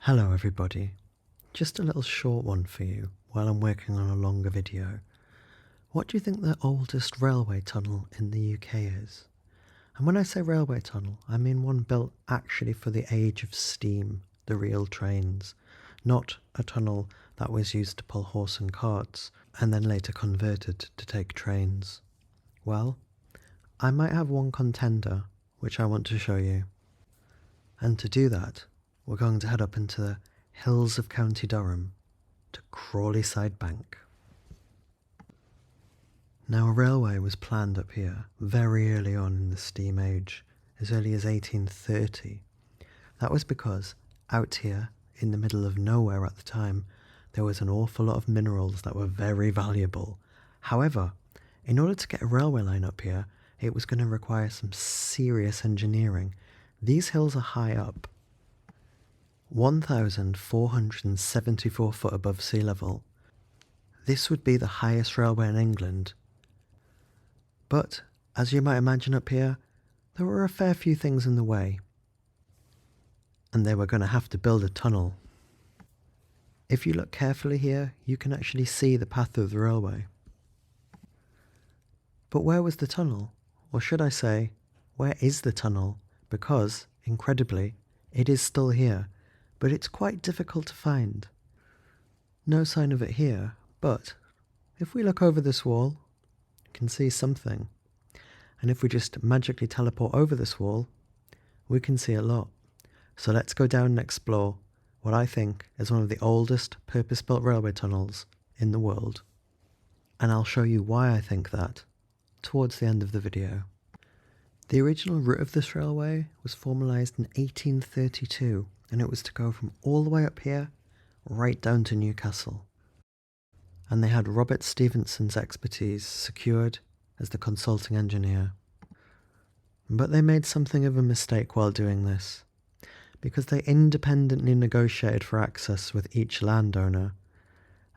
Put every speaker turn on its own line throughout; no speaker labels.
Hello everybody, just a little short one for you while I'm working on a longer video. What do you think the oldest railway tunnel in the UK is? And when I say railway tunnel, I mean one built actually for the age of steam, the real trains, not a tunnel that was used to pull horse and carts and then later converted to take trains. Well, I might have one contender which I want to show you. And to do that, we're going to head up into the hills of County Durham to Crawley Side Bank. Now a railway was planned up here very early on in the steam age, as early as 1830. That was because out here in the middle of nowhere at the time, there was an awful lot of minerals that were very valuable. However, in order to get a railway line up here, it was going to require some serious engineering. These hills are high up, 1,474 foot above sea level. This would be the highest railway in England. But, as you might imagine up here, there were a fair few things in the way. And they were going to have to build a tunnel. If you look carefully here, you can actually see the path of the railway. But where was the tunnel? Or should I say, where is the tunnel? Because, incredibly, it is still here, but it's quite difficult to find. No sign of it here, but if we look over this wall, you can see something. And if we just magically teleport over this wall, we can see a lot. So let's go down and explore what I think is one of the oldest purpose-built railway tunnels in the world. And I'll show you why I think that towards the end of the video. The original route of this railway was formalised in 1832, and it was to go from all the way up here right down to Newcastle. And they had Robert Stephenson's expertise secured as the consulting engineer. But they made something of a mistake while doing this, because they independently negotiated for access with each landowner,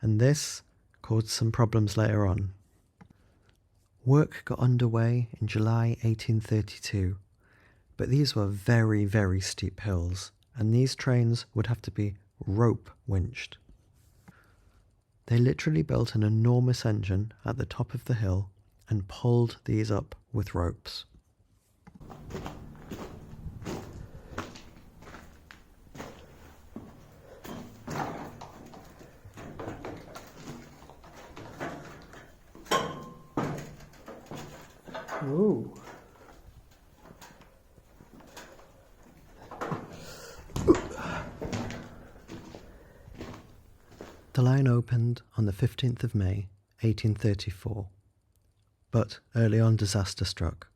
and this caused some problems later on. Work got underway in July 1832, but these were very, very steep hills, and these trains would have to be rope winched. They literally built an enormous engine at the top of the hill and pulled these up with ropes. Ooh. The line opened on the 15th of May, 1834. But early on disaster struck.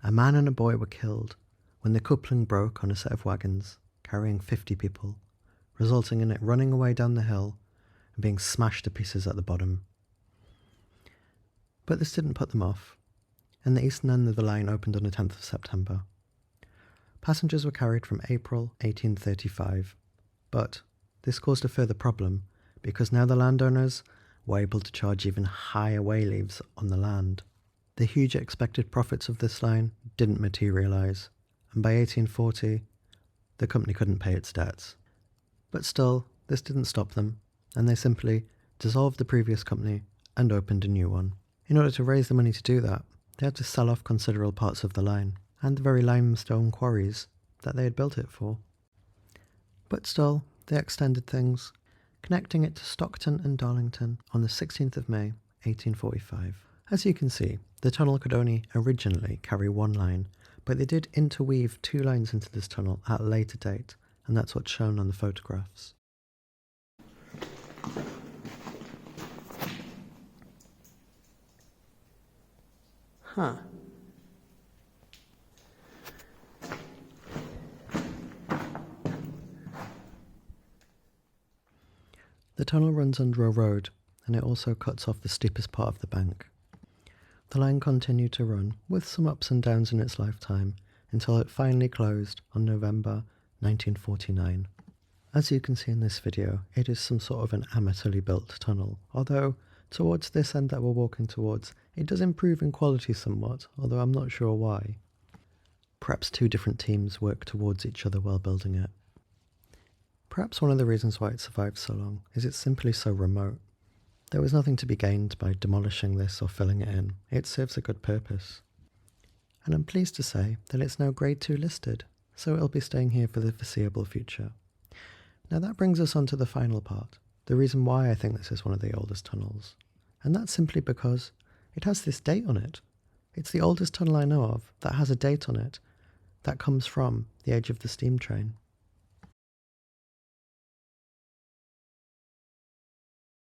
A man and a boy were killed when the coupling broke on a set of wagons carrying 50 people, resulting in it running away down the hill and being smashed to pieces at the bottom. But this didn't put them off, and the eastern end of the line opened on the 10th of September. Passengers were carried from April 1835, but this caused a further problem because now the landowners were able to charge even higher wayleaves on the land. The huge expected profits of this line didn't materialise, and by 1840, the company couldn't pay its debts. But still, this didn't stop them, and they simply dissolved the previous company and opened a new one. In order to raise the money to do that, they had to sell off considerable parts of the line, and the very limestone quarries that they had built it for. But still, they extended things, connecting it to Stockton and Darlington on the 16th of May, 1845. As you can see, the tunnel could only originally carry one line, but they did interweave two lines into this tunnel at a later date, and that's what's shown on the photographs. Huh. The tunnel runs under a road, and it also cuts off the steepest part of the bank. The line continued to run, with some ups and downs in its lifetime, until it finally closed on November 1949. As you can see in this video, it is some sort of an amateurly built tunnel, although towards this end that we're walking towards, it does improve in quality somewhat, although I'm not sure why. Perhaps two different teams work towards each other while building it. Perhaps one of the reasons why it survived so long is it's simply so remote. There was nothing to be gained by demolishing this or filling it in. It serves a good purpose. And I'm pleased to say that it's now Grade 2 listed, so it'll be staying here for the foreseeable future. Now that brings us on to the final part, the reason why I think this is one of the oldest tunnels. And that's simply because it has this date on it. It's the oldest tunnel I know of that has a date on it that comes from the age of the steam train.